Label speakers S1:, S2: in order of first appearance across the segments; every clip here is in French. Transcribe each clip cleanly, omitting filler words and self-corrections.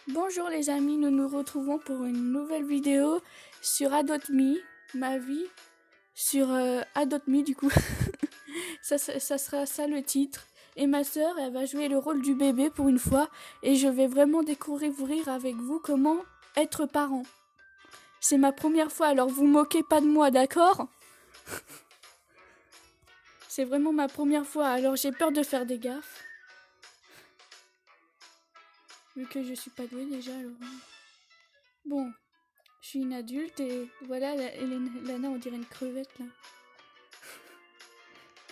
S1: Bonjour les amis, nous nous retrouvons pour une nouvelle vidéo sur Adopt Me, ma vie sur Adopt Me du coup. ça sera ça le titre. Et ma sœur, elle va jouer le rôle du bébé pour une fois. Et je vais vraiment découvrir avec vous comment être parent. C'est ma première fois, alors vous moquez pas de moi, d'accord? C'est vraiment ma première fois, alors j'ai peur de faire des gaffes. Vu que je suis pas douée déjà, alors... Bon, je suis une adulte et voilà, Lana on dirait une crevette là.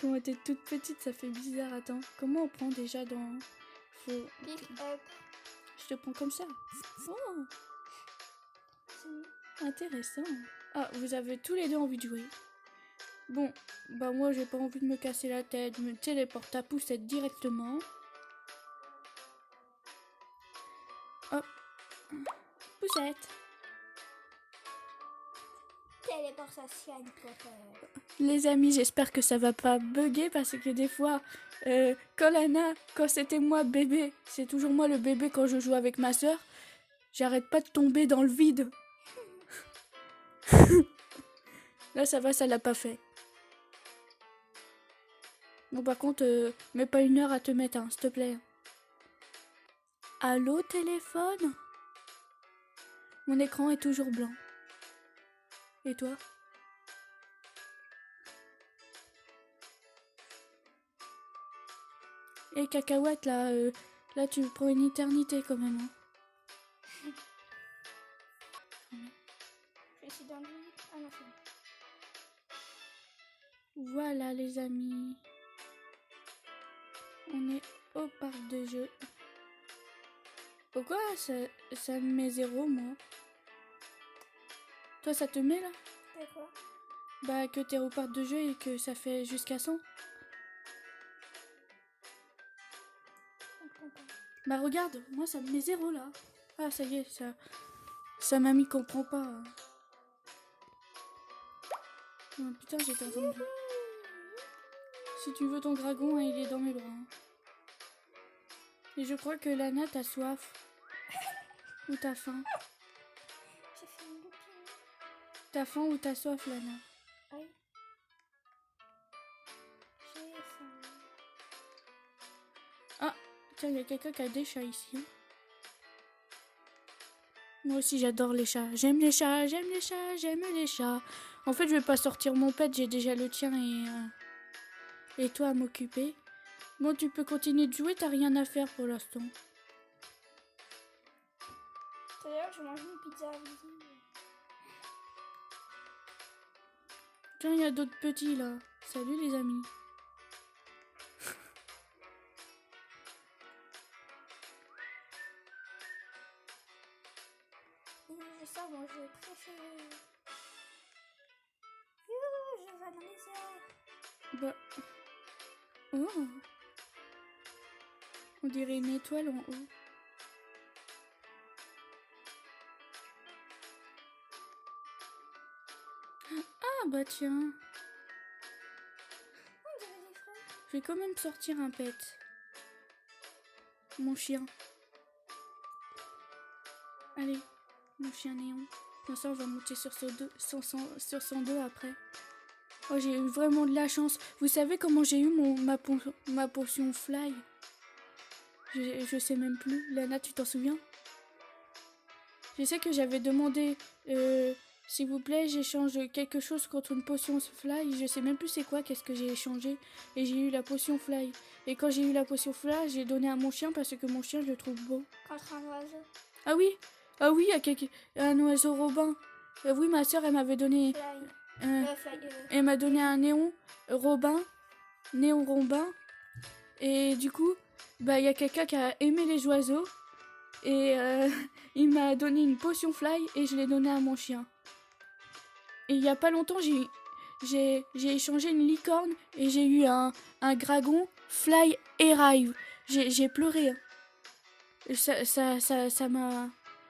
S1: Quand elle était toute petite, ça fait bizarre. Attends, comment on prend déjà dans... Faut...
S2: Pick up.
S1: Je te prends comme ça. Oh, intéressant. Ah, vous avez tous les deux envie de jouer. Bon, bah moi j'ai pas envie de me casser la tête. Je me téléporte à poussette directement. Hop. Poussette.
S2: Téléportation.
S1: Les amis, j'espère que ça va pas bugger parce que des fois, quand c'était moi bébé, c'est toujours moi le bébé quand je joue avec ma soeur, j'arrête pas de tomber dans le vide. Là ça va, ça l'a pas fait. Bon par contre, mets pas une heure à te mettre, hein, s'il te plaît. Allô téléphone? Mon écran est toujours blanc. Et toi? Et cacahuète là, là tu prends une éternité quand même. Hein.
S2: Je suis dans le... Ah non, c'est bon.
S1: Voilà les amis. On est au parc de jeux. Pourquoi ça me met 0 moi? Toi ça te met là?
S2: D'accord.
S1: Bah que t'es au parc de jeux et que ça fait jusqu'à 100. Bah regarde, moi ça me met 0 là. Ah ça y est, ça mamie comprend pas. Oh, putain j'étais en train de... Si tu veux ton dragon, hein, il est dans mes bras. Hein. Et je crois que Lana t'as soif. Ou t'as faim.
S2: J'ai fait une loupine.
S1: T'as faim ou t'as soif Lana?
S2: Oui. J'ai faim.
S1: Ah, tiens, il y a quelqu'un qui a des chats ici. Hein. Moi aussi j'adore les chats. J'aime les chats, j'aime les chats, j'aime les chats. En fait, je vais pas sortir mon pet, j'ai déjà le tien et toi à m'occuper. Bon, tu peux continuer de jouer, t'as rien à faire pour l'instant.
S2: D'ailleurs, je mange une pizza invisible.
S1: Tiens, il y a d'autres petits là. Salut les amis.
S2: Je sors mon jeu préféré. Youhou, je vais dans les airs.
S1: Bah... Oh. On dirait une étoile en haut. Ah bah tiens.
S2: On dirait des fruits.
S1: Je vais quand même sortir un pet. Mon chien. Allez, mon chien néon. Comme ça, on va monter sur son dos après. Oh, j'ai eu vraiment de la chance. Vous savez comment j'ai eu ma potion fly? Je sais même plus. Lana, tu t'en souviens? Je sais que j'avais demandé, s'il vous plaît, j'échange quelque chose contre une potion fly. Je sais même plus c'est quoi, qu'est-ce que j'ai échangé. Et j'ai eu la potion fly. Et quand j'ai eu la potion fly, j'ai donné à mon chien parce que mon chien, je le trouve beau.
S2: Contre un oiseau.
S1: Ah oui, un oiseau robin. Oui, ma soeur, elle m'avait donné... Elle m'a donné un néon robin, néon robin. Et du coup, bah il y a quelqu'un qui a aimé les oiseaux. Et il m'a donné une potion fly et je l'ai donnée à mon chien. Et il y a pas longtemps, j'ai échangé une licorne et j'ai eu un dragon fly et ride. J'ai pleuré. Hein.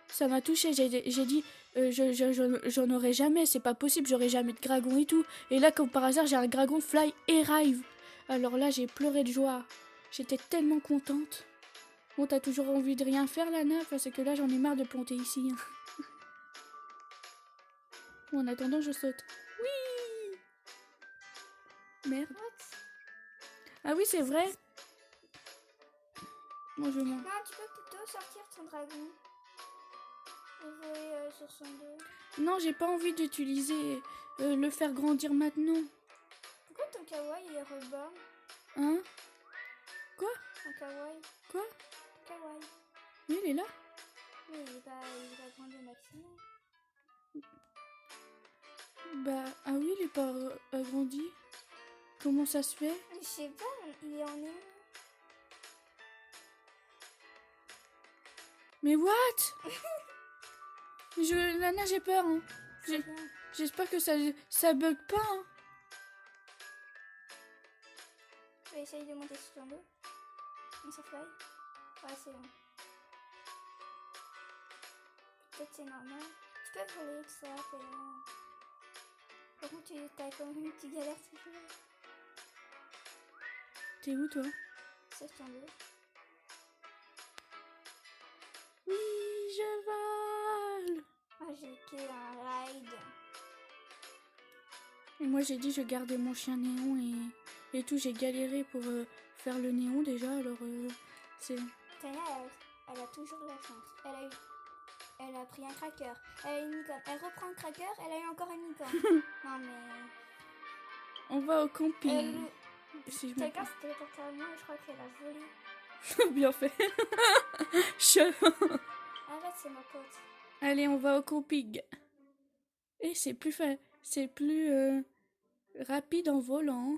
S1: Ça m'a touché. J'ai dit, j'en aurai jamais, c'est pas possible, j'aurai jamais de dragon et tout. Et là, comme par hasard, j'ai un dragon fly et ride. Alors là, j'ai pleuré de joie. J'étais tellement contente. Bon, t'as toujours envie de rien faire, Lana, parce que là, j'en ai marre de planter ici. Bon, en attendant, je saute. Oui! Merde.
S2: What?
S1: Ah oui, c'est vrai. Bon, je mens.
S2: Non, tu peux plutôt sortir ton dragon. Et voler sur son dos.
S1: Non, j'ai pas envie d'utiliser le faire grandir maintenant.
S2: Pourquoi ton kawaii il est reborn?
S1: Hein? Quoi?
S2: Un kawaii.
S1: Quoi?
S2: Kawaii.
S1: Oui, il est là.
S2: Oui, il est pas grandi au maximum.
S1: Bah, ah oui, il est pas agrandi. Comment ça se fait?
S2: Je sais pas, il est en néon.
S1: Mais what? Lana, j'ai peur. Hein.
S2: C'est bien.
S1: J'espère que ça bug pas. Hein.
S2: Je vais essayer de monter sur ton dos. On se fly. Ouais, c'est bon. Peut-être c'est normal. Tu peux voler tout ça, c'est bon. Par contre, t'as quand même une petite galère toujours.
S1: T'es où, toi?
S2: Sur ton dos.
S1: Oui, je vole.
S2: Ah, j'ai fait un ride.
S1: Et moi, j'ai dit je gardais mon chien néon et tout. J'ai galéré pour faire le néon déjà. Alors, c'est...
S2: Tania, elle a toujours de la chance. Elle a pris un cracker. Elle a une licorne. Elle reprend un cracker. Elle a eu encore une licorne. Non, mais...
S1: On va au camping. Si je me
S2: Quelqu'un s'est téléporté à moi et je crois qu'elle a volé.
S1: Bien fait.
S2: Arrête, c'est ma pote.
S1: Allez, on va au camping. Et c'est plus rapide en volant.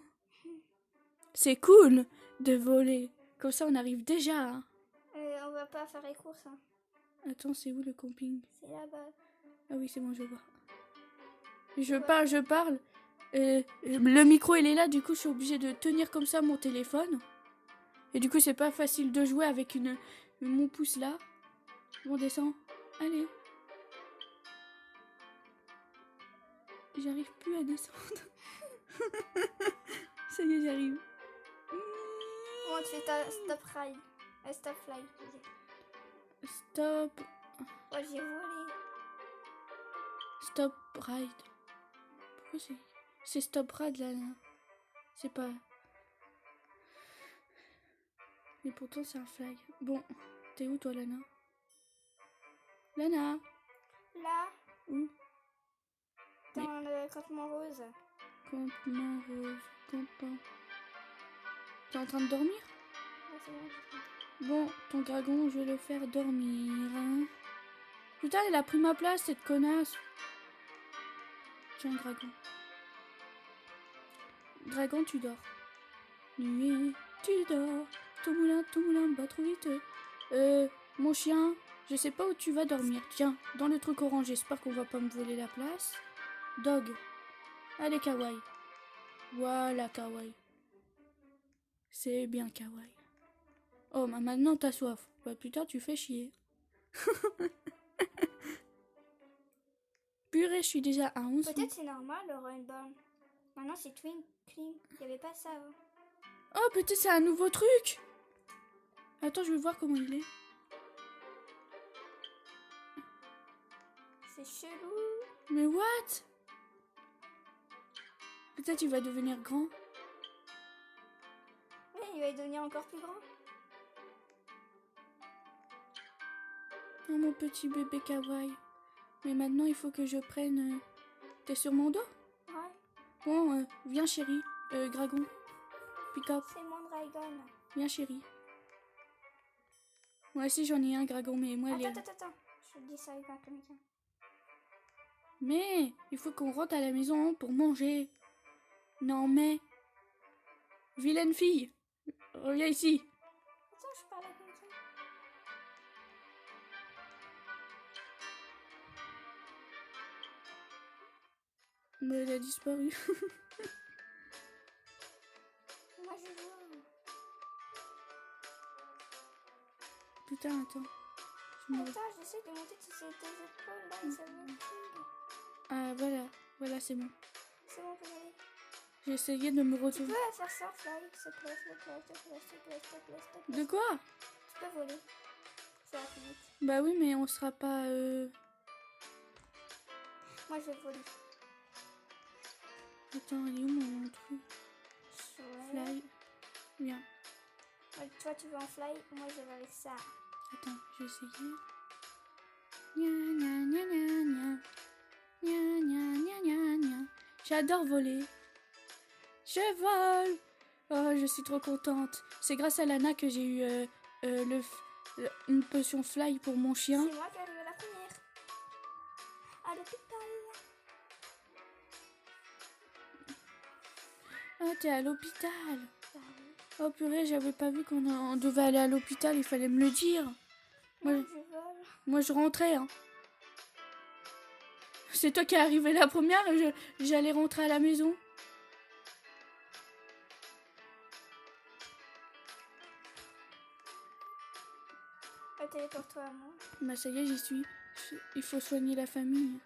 S1: C'est cool de voler. Comme ça, on arrive déjà. Hein.
S2: On va pas faire les courses. Hein.
S1: Attends, c'est où le camping?
S2: C'est là-bas.
S1: Ah oui, c'est bon, je vois. Je parle. Le micro, il est là. Du coup, je suis obligée de tenir comme ça mon téléphone. Et du coup, c'est pas facile de jouer avec mon pouce là. On descend. Allez. J'arrive plus à descendre. Ça y est, j'arrive.
S2: Bon, tu fais ta stop ride. Stop fly.
S1: Stop.
S2: Ouais, j'ai volé.
S1: Stop ride. Pourquoi c'est stop ride là? C'est pas... Mais pourtant, c'est un fly. Bon, t'es où toi, Lana? Lana?
S2: Là,
S1: Où?
S2: dans le campement rose.
S1: Campement rose. Campement... T'es en train de dormir?
S2: Ouais, c'est bon.
S1: Bon, ton dragon, je vais le faire dormir. Hein. Putain, il a pris ma place, cette connasse. Tiens, dragon. Dragon, tu dors. Nuit, tu dors. Ton moulin bat trop vite. Mon chien, je sais pas où tu vas dormir. Tiens, dans le truc orange, j'espère qu'on va pas me voler la place. Dog. Allez, kawaii. Voilà, kawaii. C'est bien, kawaii. Oh, bah maintenant t'as soif. Bah putain, tu fais chier. Purée, je suis déjà à 11.
S2: Peut-être c'est normal le Rainbow. Maintenant c'est Twinkling. Il n'y avait pas ça avant.
S1: Oh, peut-être c'est un nouveau truc. Attends, je vais voir comment il est.
S2: C'est chelou.
S1: Mais what? Peut-être il va devenir grand.
S2: Oui, il va devenir encore plus grand.
S1: Oh, mon petit bébé kawaii. Mais maintenant, il faut que je prenne... T'es sur mon dos?
S2: Ouais.
S1: Bon, viens chérie. Dragon. Pick up.
S2: C'est mon dragon.
S1: Viens chérie. Moi aussi j'en ai un dragon, mais moi elle est...
S2: Attends. Je dis ça avec un quelqu'un.
S1: Mais il faut qu'on rentre à la maison pour manger. Non mais... Vilaine fille. Reviens ici.
S2: Attends, je parle avec quelqu'un.
S1: Mais elle a disparu.
S2: Moi je vois.
S1: Putain, attends.
S2: Attends, j'essaie de monter sur ces deux épaules là et ça me file.
S1: Ah voilà c'est bon.
S2: C'est bon, on peut y aller.
S1: J'ai essayé de me
S2: Tu
S1: retrouver.
S2: peux faire ça, fly, s'il te plaît, s'il te plaît, s'il te plaît, s'il te plaît, s'il te plaît, s'il te plaît.
S1: De quoi?
S2: Tu peux voler.
S1: Bah oui, mais on sera pas...
S2: Moi, je vais voler.
S1: Attends, il est où mon truc?
S2: Ouais.
S1: Fly. Viens.
S2: Ouais, toi, tu veux en fly. Moi, je vais avec ça.
S1: Attends, je vais essayer. Gna gna gna gna gna. Gna gna gna gna gna. J'adore voler. Je vole. Oh, je suis trop contente. C'est grâce à Lana que j'ai eu une potion fly pour mon chien.
S2: C'est moi qui arrive à la première. À l'hôpital.
S1: Ah, t'es à l'hôpital.
S2: Bah oui.
S1: Oh purée, j'avais pas vu on devait aller à l'hôpital, il fallait me le dire.
S2: Moi,
S1: Moi,
S2: je vole.
S1: moi je rentrais. Hein. C'est toi qui es arrivé la première et j'allais rentrer à la maison.
S2: Téléporte-toi à moi.
S1: Bah ça y est, j'y suis. Il faut soigner la famille.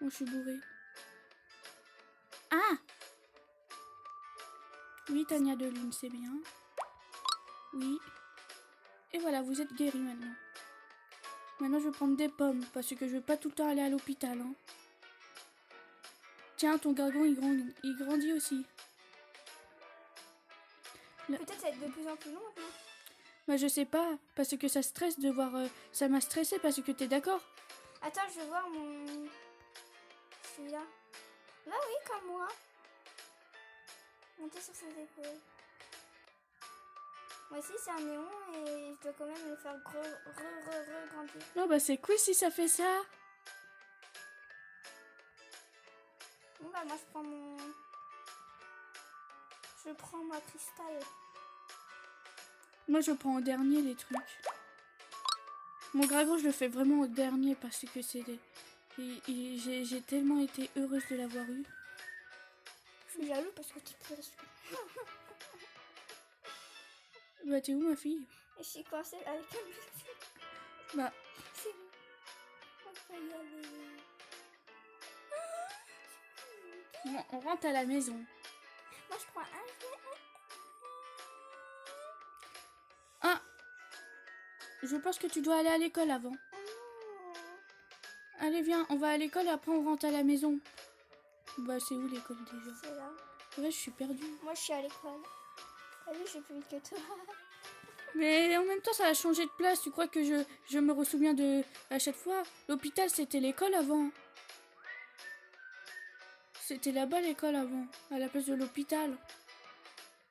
S1: Oh, je suis bourrée. Ah! Oui, Tania de Lune, c'est bien. Oui. Et voilà, vous êtes guéri maintenant. Maintenant, je vais prendre des pommes, parce que je vais pas tout le temps aller à l'hôpital. Hein. Tiens, ton gargon, il grandit aussi.
S2: Peut-être ça va être de plus en plus long maintenant.
S1: Bah je sais pas, parce que ça stresse de voir... ça m'a stressé parce que t'es d'accord.
S2: Attends, je veux voir mon... Celui-là. Bah oui, comme moi. Monter sur ses épaules. Moi aussi, c'est un néon et je dois quand même le faire grandir.
S1: Non bah c'est cool si ça fait ça.
S2: Bon bah moi je prends mon... Je prends ma cristal.
S1: Moi je prends au dernier les trucs. Mon dragon je le fais vraiment au dernier parce que c'est des... J'ai tellement été heureuse de l'avoir eu.
S2: Je suis jaloux parce que tu peux...
S1: Bah t'es où ma fille?
S2: Et je suis coincée avec un petit.
S1: Bah
S2: C'est bon. On peut y aller.
S1: bon, on rentre à la maison.
S2: Moi je prends un.
S1: Ah, je pense que tu dois aller à l'école avant. Allez viens, on va à l'école et après on rentre à la maison. Bah c'est où l'école déjà?
S2: C'est là.
S1: Ouais, je suis perdue.
S2: Moi je suis à l'école. T'as vu, je suis plus vite que toi.
S1: Mais en même temps, ça a changé de place. Tu crois que je me ressouviens de... À chaque fois, l'hôpital, c'était l'école avant. C'était là-bas l'école avant, à la place de l'hôpital.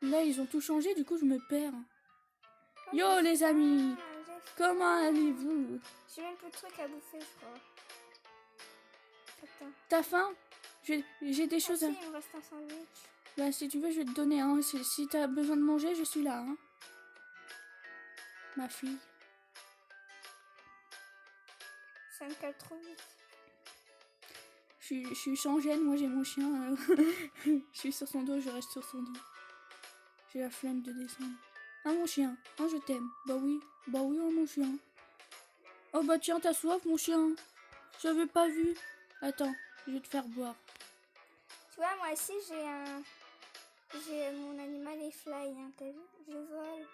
S1: Là, ils ont tout changé, du coup, je me perds. Yo, les amis! Comment allez-vous?
S2: J'ai même plus de trucs à bouffer, je crois. Attends.
S1: T'as faim? J'ai des choses
S2: Si,
S1: à...
S2: il me reste un sandwich.
S1: Bah, si tu veux, je vais te donner un. Si t'as besoin de manger, je suis là. Hein. Ma fille.
S2: Ça me cale trop vite.
S1: Je suis sans gêne, moi j'ai mon chien. Je suis sur son dos, je reste sur son dos. J'ai la flemme de descendre. Ah mon chien, ah je t'aime. Bah oui, oh mon chien. Oh bah tiens, t'as soif mon chien. J'avais pas vu. Attends, je vais te faire boire.
S2: Tu vois, moi aussi j'ai un... J'ai mon animal est fly, hein, t'as vu? Je vole.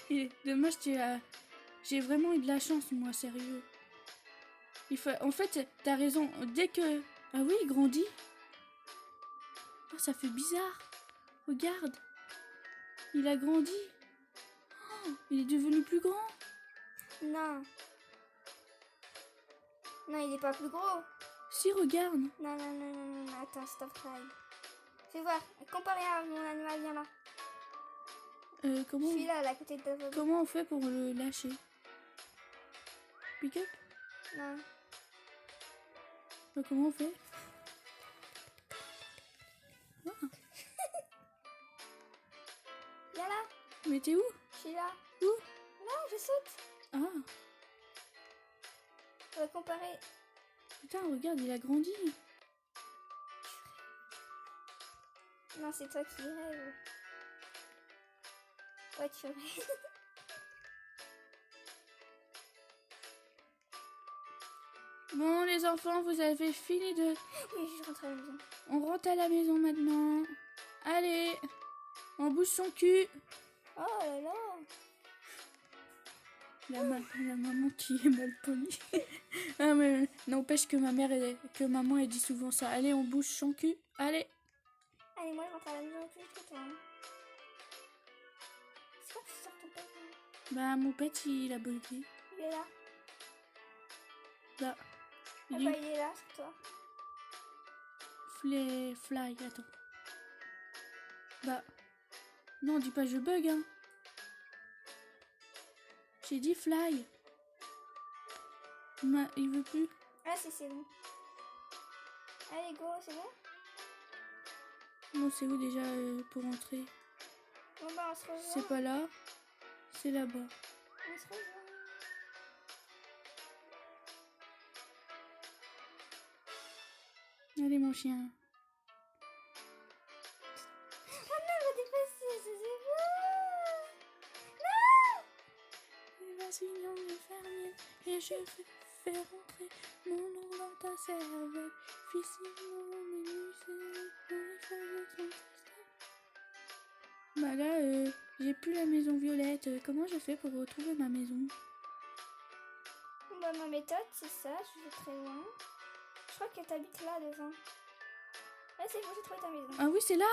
S1: Et dommage, j'ai vraiment eu de la chance, moi, sérieux. En fait, t'as raison. Dès que... Ah oui, il grandit. Oh, ça fait bizarre. Regarde. Il a grandi. Oh, il est devenu plus grand.
S2: Non. Non, il est pas plus gros.
S1: Si, regarde.
S2: Non, attends, stop time. Fais voir, comparé à mon animal, viens là.
S1: Comment...
S2: Je suis là, à côté de toi.
S1: Comment on fait pour le lâcher? Pick up?
S2: Non.
S1: Comment on fait? Ah.
S2: Viens là.
S1: Mais t'es où?
S2: Je suis là.
S1: Où?
S2: Là, je saute.
S1: Ah.
S2: On va comparer.
S1: Putain, regarde, il a grandi.
S2: Non, c'est toi qui rêves. Ouais, tu rêves.
S1: Bon, les enfants, vous avez fini de...
S2: Oui, je rentre à la maison.
S1: On rentre à la maison maintenant. Allez, on bouge son cul.
S2: Oh là là.
S1: La maman qui est mal polie. Ah, mais n'empêche que que maman elle dit souvent ça. Allez, on bouge son cul. Allez.
S2: Allez, moi je rentre à la maison plus vite que toi. Hein. C'est quoi que tu sors ton père?
S1: Bah, mon pet il a bugué.
S2: Il est là.
S1: Là.
S2: Ah bah, il est là, c'est toi.
S1: Fly, attends. Bah. Non, dis pas je bug, hein. J'ai dit fly. Il veut plus.
S2: Ah, c'est bon. Allez, go, c'est bon?
S1: Non, c'est où déjà pour entrer?
S2: Bon, bah, on se revoit.
S1: C'est pas là. C'est là-bas.
S2: On se revoit.
S1: Allez, mon chien.
S2: Oh non, je vais dépasser, c'est bon.
S1: Il va signer le fermier et je vais faire rentrer mon nom dans ta cervelle. Fission, bah là, j'ai plus la maison violette. Comment je fais pour retrouver ma maison?
S2: Bon, bah, ma méthode, c'est ça, je vais très loin. Je crois que t'habites là devant. Là, c'est bon, j'ai trouvé ta maison.
S1: Ah oui, c'est là.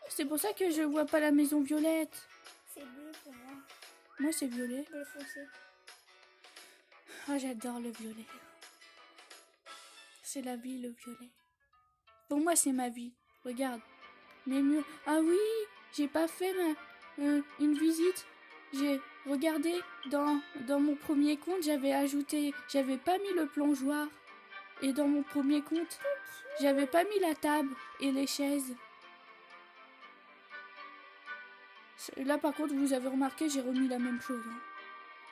S1: C'est pour ça que je vois pas la maison violette.
S2: C'est bleu pour moi.
S1: Moi, c'est violet.
S2: Bleu foncé.
S1: Ah, j'adore le violet. C'est la vie, le violet. Pour moi, c'est ma vie. Regarde. Mes murs. Ah oui, j'ai pas fait une visite. J'ai regardé dans mon premier compte, j'avais pas mis le plongeoir. Et dans mon premier compte, j'avais pas mis la table et les chaises. Là, par contre, vous avez remarqué, j'ai remis la même chose. Hein.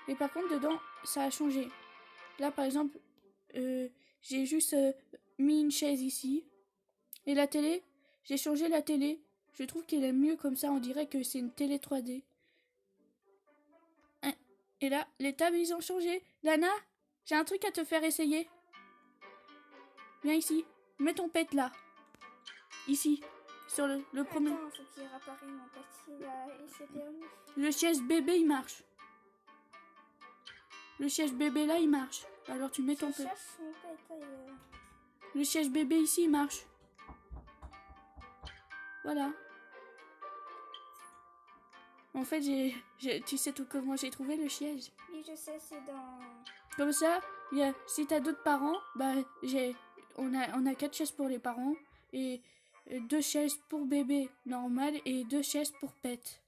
S1: Et par contre, dedans, ça a changé. Là, par exemple, j'ai juste mis une chaise ici. Et la télé, j'ai changé la télé. Je trouve qu'elle est mieux comme ça, on dirait que c'est une télé 3D. Et là, les tables, ils ont changé. Lana, j'ai un truc à te faire essayer. Viens ici, mets ton pet là. Ici, sur le premier.
S2: Attends, faut qu'il réappareille mon petit, il s'est permis.
S1: Le siège bébé, il marche. Le siège bébé là, il marche. Alors tu mets ton pet. Le siège bébé ici, il marche. Voilà. En fait, tu sais tout comment j'ai trouvé le siège.
S2: Oui, je sais, c'est dans...
S1: Comme ça, si t'as d'autres parents, bah on a 4 chaises pour les parents et 2 chaises pour bébé normal et 2 chaises pour pet.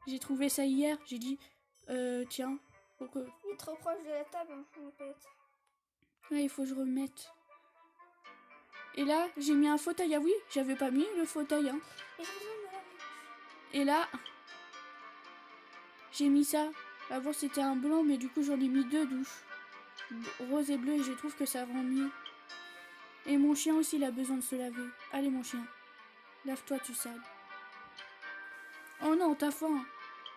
S1: J'ai trouvé ça hier, j'ai dit tiens, pourquoi...
S2: Il est trop proche de la table, hein, mon pet.
S1: Là, il faut que je remette. Et là, j'ai mis un fauteuil. Ah oui, j'avais pas mis le fauteuil. Hein. Et là, j'ai mis ça. Avant, c'était un blanc, mais du coup, j'en ai mis 2 douches. Rose et bleu, et je trouve que ça rend mieux. Et mon chien aussi, il a besoin de se laver. Allez, mon chien. Lave-toi, tu sale. Oh non, t'as faim.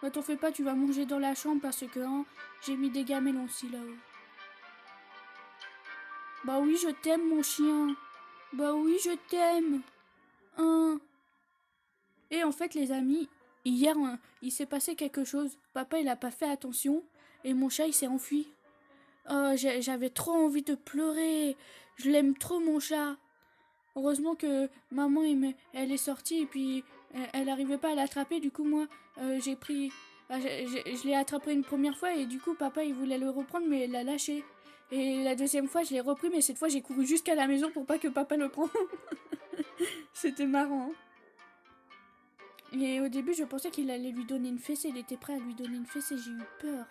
S1: Bah, t'en fais pas, tu vas manger dans la chambre parce que hein, j'ai mis des gamelles aussi là-haut. Bah oui, je t'aime, mon chien. Bah oui, je t'aime. Hein. Et en fait, les amis, hier, il s'est passé quelque chose. Papa, il a pas fait attention. Et mon chat, il s'est enfui. Oh, j'avais trop envie de pleurer. Je l'aime trop, mon chat. Heureusement que maman, elle est sortie et puis elle n'arrivait pas à l'attraper. Du coup, moi, j'ai pris... Je l'ai attrapé une première fois et du coup, papa, il voulait le reprendre, mais il l'a lâché. Et la deuxième fois, je l'ai repris, mais cette fois, j'ai couru jusqu'à la maison pour pas que papa le prenne. C'était marrant. Hein. Et au début, je pensais qu'il allait lui donner une fessée. Il était prêt à lui donner une fessée. J'ai eu peur.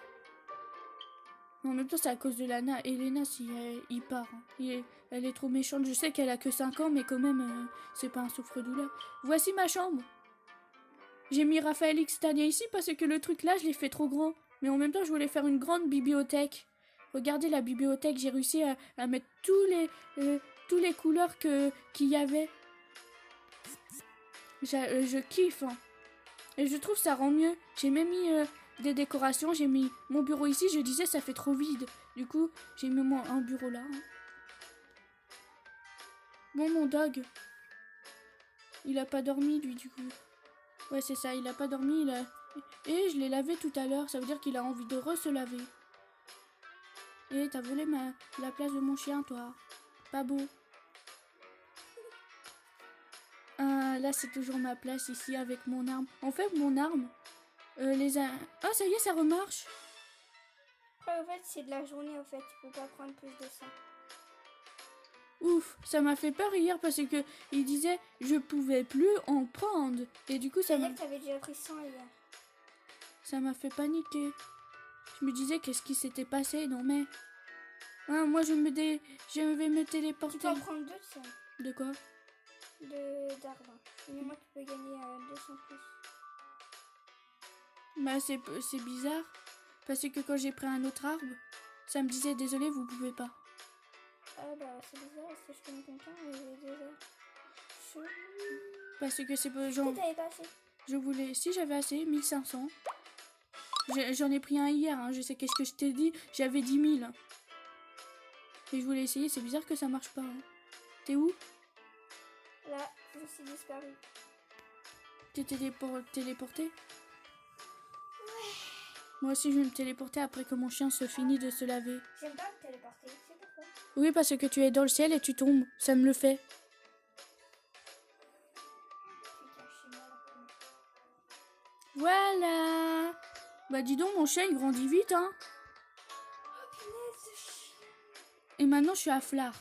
S1: Mais en même temps, c'est à cause de Lana. Elena, si il part. Hein. Elle est trop méchante. Je sais qu'elle a que 5 ans, mais quand même, c'est pas un souffre-douleur. Voici ma chambre. J'ai mis Raphaël X Tania ici parce que le truc là, je l'ai fait trop grand. Mais en même temps, je voulais faire une grande bibliothèque. Regardez la bibliothèque. J'ai réussi à mettre tous les couleurs qu'il y avait. Je kiffe. Hein. Et je trouve ça rend mieux. J'ai même mis des décorations. J'ai mis mon bureau ici. Je disais ça fait trop vide. Du coup, j'ai mis un bureau là. Hein. Bon, mon dog. Il a pas dormi lui du coup. Ouais, c'est ça. Il a pas dormi. Et je l'ai lavé tout à l'heure, ça veut dire qu'il a envie de se laver. Et t'as volé la place de mon chien, toi. Pas beau. Là, c'est toujours ma place ici avec mon arme. En fait, mon arme, Ah, ça y est, ça remarche.
S2: Après, en fait, c'est de la journée, en fait. Tu peux pas prendre plus de ça.
S1: Ouf, ça m'a fait peur hier parce que il disait je pouvais plus en prendre. Et du coup, ça
S2: C'est-à-dire que t'avais déjà pris 100 hier.
S1: m'a fait paniquer. Je me disais qu'est-ce qui s'était passé, non mais... moi, je vais me téléporter.
S2: Tu peux en prendre 2 de ça.
S1: De quoi?
S2: D'arbres. Mais moi, tu peux gagner 200 plus.
S1: Bah, c'est bizarre. Parce que quand j'ai pris un autre arbre, ça me disait désolé, vous pouvez pas.
S2: Ah bah, c'est bizarre, parce que je connais quelqu'un et j'ai 2 heures.
S1: Parce que c'est pas genre...
S2: T'avais pas assez.
S1: Je voulais... Si j'avais assez, 1500. J'en ai pris un hier, hein. Je sais qu'est-ce que je t'ai dit. J'avais 10 000. Et je voulais essayer, c'est bizarre que ça marche pas. Hein. T'es où?
S2: Là, je suis disparu.
S1: T'es téléporté? Ouais. Moi aussi, je vais me téléporter après que mon chien se finit de se laver.
S2: J'aime pas me téléporter, c'est pourquoi?
S1: Oui, parce que tu es dans le ciel et tu tombes. Ça me le fait. Voilà. Bah dis donc, mon chien, il grandit vite, hein.
S2: Oh, punaise de chien.
S1: Et maintenant, je suis à Flard.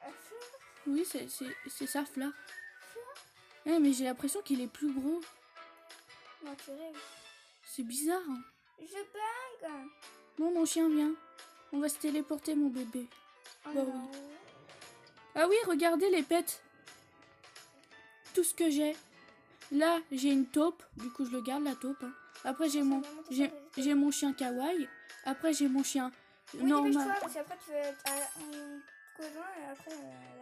S2: À Fleur?
S1: Oui, c'est ça, Flard. Mais j'ai l'impression qu'il est plus gros.
S2: Non, tu rêves.
S1: C'est bizarre. Hein.
S2: Je bang.
S1: Bon, mon chien, viens. On va se téléporter, mon bébé.
S2: Oh
S1: Bah
S2: non.
S1: oui. Ah oui, regardez les pets. Tout ce que j'ai. Là, j'ai une taupe. Du coup, je le garde, la taupe. Hein. Après, j'ai mon chien kawaii. Après, j'ai mon chien normal.
S2: Dépêche-toi, parce qu'après, tu vas être un cousin et après...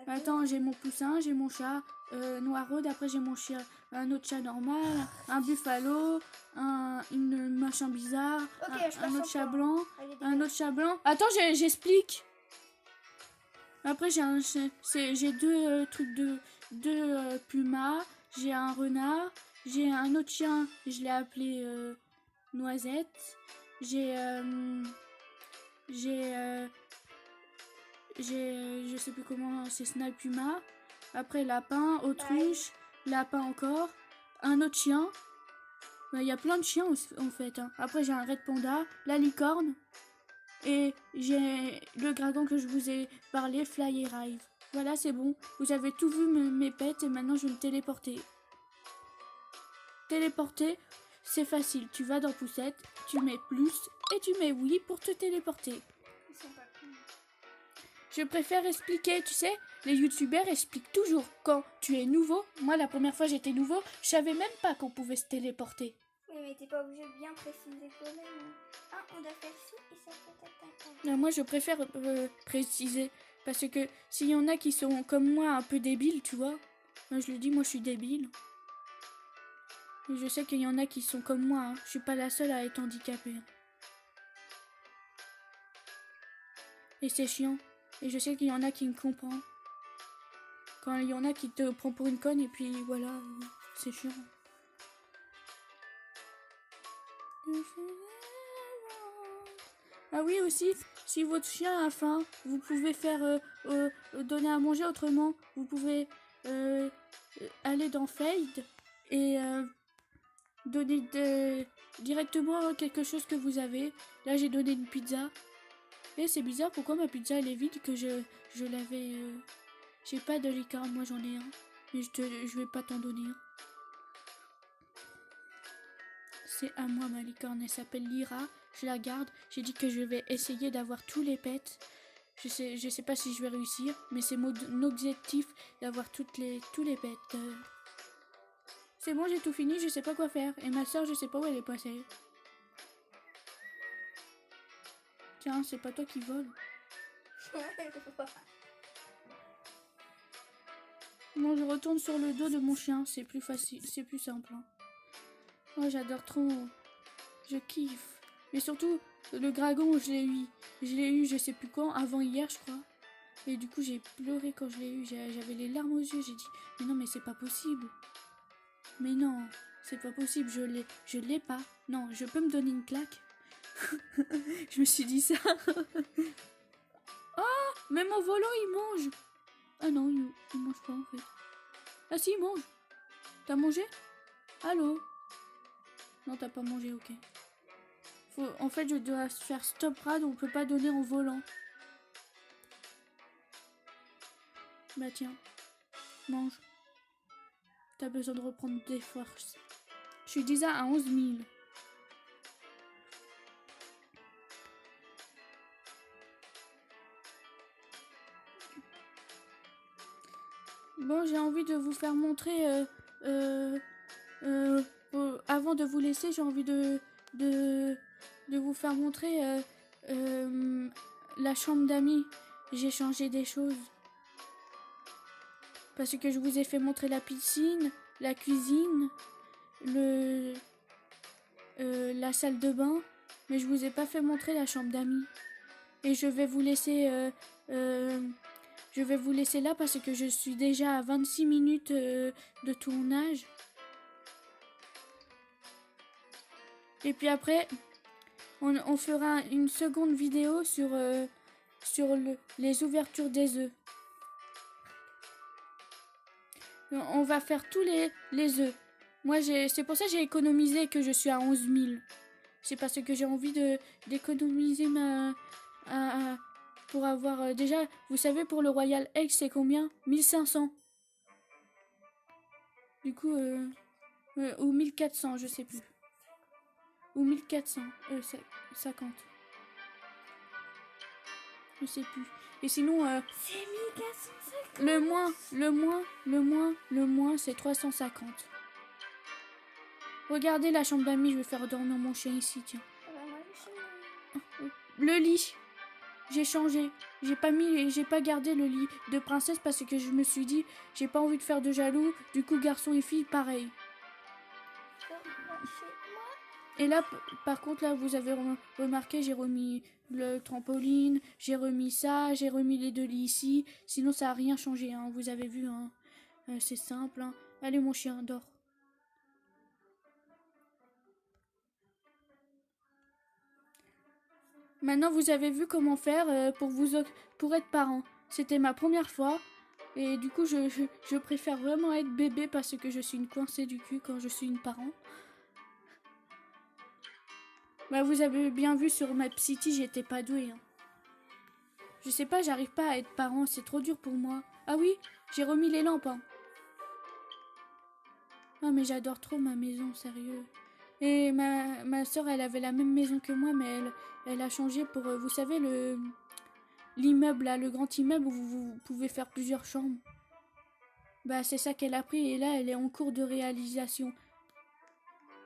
S1: Attends, j'ai mon poussin, j'ai mon chat noiraude. Après, j'ai mon chien, un autre chat normal, un buffalo, une machin bizarre, un autre chat blanc, un autre chat blanc. Attends, j'explique. Après, j'ai deux trucs deux pumas. J'ai un renard. J'ai un autre chien, je l'ai appelé Noisette. Je sais plus comment, c'est Snipe Puma. Après lapin, autruche, lapin encore, un autre chien. Il y a plein de chiens en fait. Hein. Après j'ai un red panda, la licorne. Et j'ai le dragon que je vous ai parlé, Fly et Rive. Voilà, c'est bon. Vous avez tout vu mes pets et maintenant je vais me téléporter. Téléporter, c'est facile. Tu vas dans Poussette, tu mets plus et tu mets oui pour te téléporter.
S2: Ils sont pas cons.
S1: Je préfère expliquer, tu sais, les youtubeurs expliquent toujours quand tu es nouveau. Moi, la première fois j'étais nouveau, je savais même pas qu'on pouvait se téléporter.
S2: Oui, mais t'es pas obligé de bien préciser quand même. Ah, on doit faire ci et ça peut être un.
S1: Moi, je préfère préciser. Parce que s'il y en a qui sont comme moi un peu débiles, tu vois. Moi, je le dis, moi je suis débile. Et je sais qu'il y en a qui sont comme moi. Hein. Je suis pas la seule à être handicapée. Et c'est chiant. Et je sais qu'il y en a qui me comprennent. Quand il y en a qui te prend pour une conne et puis voilà, c'est chiant. Ah oui aussi, si votre chien a faim, vous pouvez faire donner à manger autrement. Vous pouvez aller dans Fade et donner directement quelque chose que vous avez. Là j'ai donné une pizza. Et c'est bizarre, pourquoi ma pizza elle est vide que je l'avais... J'ai pas de licorne, moi j'en ai un. Mais je vais pas t'en donner un. C'est à moi ma licorne, elle s'appelle Lyra. Je la garde. J'ai dit que je vais essayer d'avoir tous les pets. Je sais pas si je vais réussir, mais c'est mon objectif d'avoir tous les pets. C'est bon, j'ai tout fini, je sais pas quoi faire. Et ma soeur, je sais pas où elle est passée. Tiens, c'est pas toi qui vole. Non, je retourne sur le dos de mon chien, c'est plus facile, c'est plus simple. Hein. Oh, j'adore trop. Je kiffe. Mais surtout, le dragon, je l'ai eu, je sais plus quand, avant hier, je crois. Et du coup, j'ai pleuré quand je l'ai eu. J'avais les larmes aux yeux. J'ai dit, mais non, mais c'est pas possible. Mais non, C'est pas possible, je l'ai pas. Non, je peux me donner une claque. Je me suis dit ça. Ah, même en volant, il mange. Ah non, il mange pas en fait. Ah si, il mange. T'as mangé? Allô? Non, t'as pas mangé, ok. En fait, je dois faire stop rad, on peut pas donner en volant. Bah tiens, mange. T'as besoin de reprendre des forces. Je suis déjà à 11 000. Bon, j'ai envie de vous faire montrer... avant de vous laisser, j'ai envie de vous faire montrer la chambre d'amis. J'ai changé des choses. Parce que je vous ai fait montrer la piscine, la cuisine, la salle de bain. Mais je vous ai pas fait montrer la chambre d'amis. Et je vais vous laisser... là parce que je suis déjà à 26 minutes de tournage. Et puis après, on fera une seconde vidéo sur les ouvertures des œufs. On va faire tous les œufs. Moi, c'est pour ça que j'ai économisé que je suis à 11 000. C'est parce que j'ai envie d'économiser pour avoir... déjà, vous savez, pour le Royal Egg, c'est combien? 1500. Du coup, ou 1400, je sais plus. Ou 1400, 50. Je sais plus. Et sinon,
S2: C'est 1450.
S1: le moins, c'est 350. Regardez la chambre d'amis, je vais faire dormir mon chien ici, tiens. Le lit, j'ai changé. J'ai pas gardé le lit de princesse parce que je me suis dit, j'ai pas envie de faire de jaloux. Du coup, garçon et fille, pareil. Et là, par contre, là, vous avez remarqué, j'ai remis le trampoline, j'ai remis ça, j'ai remis les deux lits ici. Sinon, ça a rien changé, hein. Vous avez vu, hein. C'est simple, hein. Allez, mon chien, dors. Maintenant, vous avez vu comment faire pour être parent. C'était ma première fois. Et du coup, je préfère vraiment être bébé parce que je suis une coincée du cul quand je suis une parent. Bah, vous avez bien vu sur ma City, j'étais pas douée. Hein. Je sais pas, j'arrive pas à être parent, c'est trop dur pour moi. Ah oui, j'ai remis les lampes. Hein. Ah, mais j'adore trop ma maison, sérieux. Et ma soeur, elle avait la même maison que moi, mais elle a changé pour, vous savez, l'immeuble là, le grand immeuble où vous pouvez faire plusieurs chambres. Bah, c'est ça qu'elle a pris et là, elle est en cours de réalisation.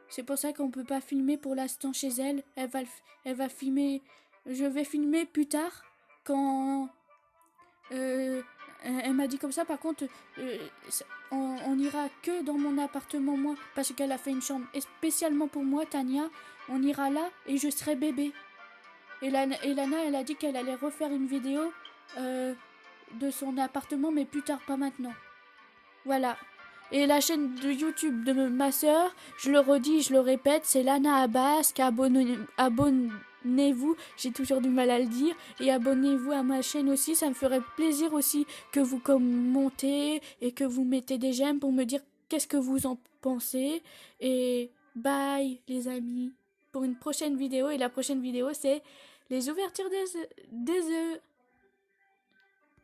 S1: C'est pour ça qu'on peut pas filmer pour l'instant chez elle. Elle va filmer. Je vais filmer plus tard quand. Elle m'a dit comme ça. Par contre, on ira que dans mon appartement moi parce qu'elle a fait une chambre spécialement pour moi, Tania. On ira là et je serai bébé. Et Lana, elle a dit qu'elle allait refaire une vidéo de son appartement, mais plus tard, pas maintenant. Voilà. Et la chaîne de YouTube de ma soeur, je le redis, je le répète, c'est Lana Abbas. Abonnez-vous, j'ai toujours du mal à le dire. Et abonnez-vous à ma chaîne aussi, ça me ferait plaisir aussi que vous commentez et que vous mettez des j'aime pour me dire qu'est-ce que vous en pensez. Et bye les amis, pour une prochaine vidéo. Et la prochaine vidéo c'est les ouvertures des œufs.